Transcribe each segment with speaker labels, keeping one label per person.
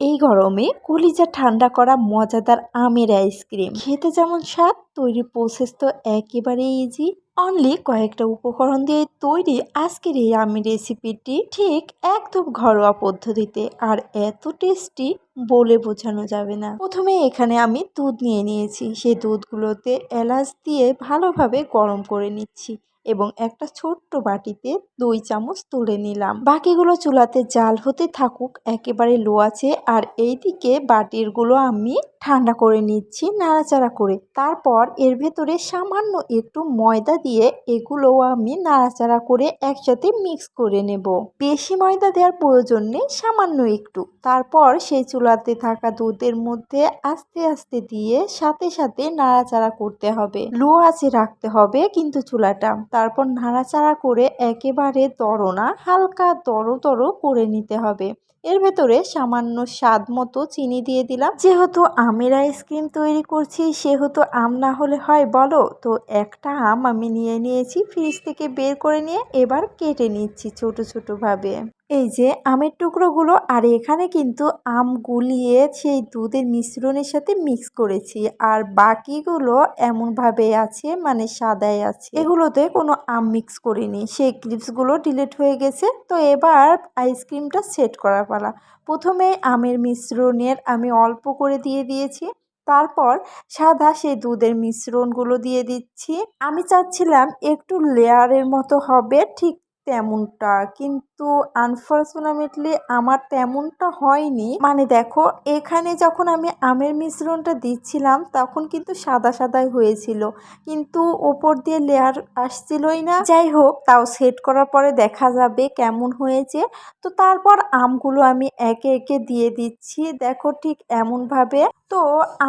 Speaker 1: এই গরমে কলিজা ঠান্ডা করা মজাদার আমের আইসক্রিম খেতে যেমন স্বাদ, তৈরি প্রসেস তো একেবারে ইজি। অনলি কয়েকটা উপকরণ দিয়ে তৈরি আজকের এই আমের রেসিপিটি ঠিক একদম ঘরোয়া পদ্ধতিতে, আর এত টেস্টি বলে বোঝানো যাবে না। প্রথমে এখানে আমি দুধ নিয়ে নিয়েছি, সেই দুধগুলোতে এলাচ দিয়ে ভালোভাবে গরম করে নিচ্ছি এবং একটা ছোট্ট বাটিতে 2 চামচ তুলে নিলাম। বাকিগুলো চুলাতে জাল হতে থাকুক একেবারে লো আছে, আর এইদিকে বাটিরগুলো আমি ঠান্ডা করে নিচ্ছি নাড়াচাড়া করে। তারপর এর ভেতরে সামান্য একটু ময়দা দিয়ে এগুলোও আমি নাড়াচাড়া করে একসাথে মিক্স করে নেব। বেশি ময়দা দেওয়ার প্রয়োজন নেই, সামান্য একটু। তারপর সেই চুলাতে থাকা দুধের মধ্যে আস্তে আস্তে দিয়ে সাথে সাথে নাড়াচাড়া করতে হবে, লো আঁচে রাখতে হবে কিন্তু চুলাটা। তারপর নাড়াচাড়া করে একেবারে দরো না, হালকা দরো দরো করে নিতে হবে। এর ভেতরে সামান্য স্বাদ মতো চিনি দিয়ে দিলাম। যেহেতু আমের আইসক্রিম তৈরি করছি সেহেতু আম না হলে হয় বলো, তো একটা আম আমি নিয়ে নিয়েছি, ফ্রিজ থেকে বের করে নিয়ে এবার কেটে নিচ্ছি ছোট ছোট ভাবে। এই যে আমের টুকরোগুলো, আর এখানে কিন্তু আম গুলিয়ে সেই দুধের মিশ্রণের সাথে মিক্স করেছি, আর বাকিগুলো এমনভাবে আছে মানে সাদাই আছে, এগুলোতে কোনো আম মিক্স করিনি। সেই ক্লিপসগুলো ডিলিট হয়ে গেছে। তো এবার আইসক্রিমটা সেট করার পালা। প্রথমে আমের মিশ্রণের আমি অল্প করে দিয়ে দিয়েছি, তারপর সাদা সেই দুধের মিশ্রণগুলো দিয়ে দিচ্ছি। আমি চাচ্ছিলাম একটু লেয়ারের মতো হবে ঠিক তেমনটা, কিন্তু আনফর্চুনেটলি আমার তেমনটা হয়নি। মানে দেখো, এখানে যখন আমি আমের মিশ্রণটা দিচ্ছিলাম তখন কিন্তু সাদা সাদাই হয়েছিল, কিন্তু ওপর দিয়ে লেয়ার আসছিলই না। যাই হোক, তাও সেট করার পরে দেখা যাবে কেমন হয়েছে। তো তারপর আমগুলো আমি একে একে দিয়ে দিচ্ছি, দেখো ঠিক এমনভাবে। তো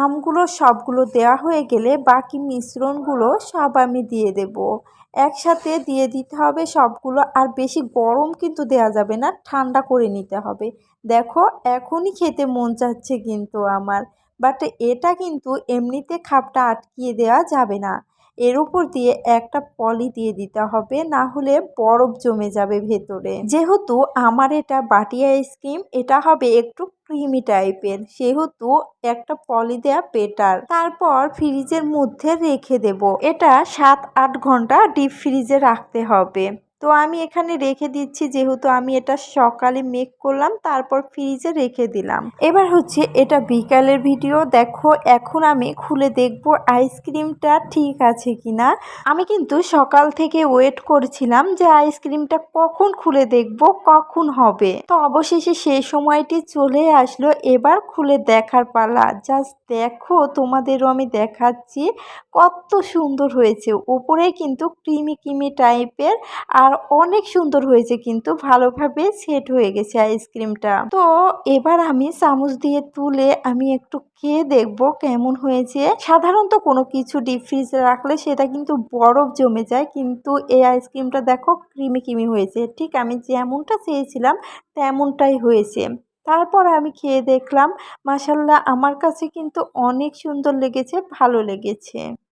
Speaker 1: আমগুলো সবগুলো দেওয়া হয়ে গেলে বাকি মিশ্রণগুলো সব আমি দিয়ে দেব। একসাথে দিয়ে দিতে হবে সবগুলো, আর বেশি গরম কিন্তু দেওয়া যাবে না, ঠান্ডা করে নিতে হবে। দেখো এখনই খেতে মন চাচ্ছে কিন্তু আমার, বাট এটা কিন্তু এমনিতে খাপটা আটকিয়ে দেওয়া যাবে না। এর উপর দিয়ে একটা পলি দিয়ে দিতে হবে, না হলে বরফ জমে যাবে ভেতরে। যেহেতু আমার এটা বাটি আইসক্রিম, এটা হবে একটু ক্রিমি টাইপের, সেহেতু একটা পলি দেয়া বেটার। তারপর ফ্রিজের মধ্যে রেখে দেব। এটা 7-8 ঘন্টা ডিপ ফ্রিজে রাখতে হবে। তো আমি এখানে রেখে দিচ্ছি, যেহেতু আমি এটা সকালে মেক করলাম তারপর ফ্রিজে রেখে দিলাম। এবার হচ্ছে এটা বিকালের ভিডিও। দেখো এখন আমি খুলে দেখব আইসক্রিমটা ঠিক আছে কিনা। আমি কিন্তু সকাল থেকে ওয়েট করছিলাম যে আইসক্রিমটা কখন খুলে দেখব, কখন হবে। তো অবশেষে সেই সময়টি চলে আসলো, এবার খুলে দেখার পালা। জাস্ট দেখো, তোমাদেরও আমি দেখাচ্ছি কত সুন্দর হয়েছে। উপরে কিন্তু ক্রিমি ক্রিমি টাইপের, আর অনেক সুন্দর হয়েছে, কিন্তু ভালোভাবে সেট হয়ে গেছে আইসক্রিমটা। তো এবার আমি চামচ দিয়ে তুলে আমি একটু খেয়ে দেখবো কেমন হয়েছে। সাধারণত কোনো কিছু ডিপ ফ্রিজে রাখলে সেটা কিন্তু বরফ জমে যায়, কিন্তু এই আইসক্রিমটা দেখো ক্রিমি ক্রিমি হয়েছে, ঠিক আমি যেমনটা চেয়েছিলাম তেমনটাই হয়েছে। তারপর আমি খেয়ে দেখলাম, মাশাল্লাহ আমার কাছে কিন্তু অনেক সুন্দর লেগেছে, ভালো লেগেছে।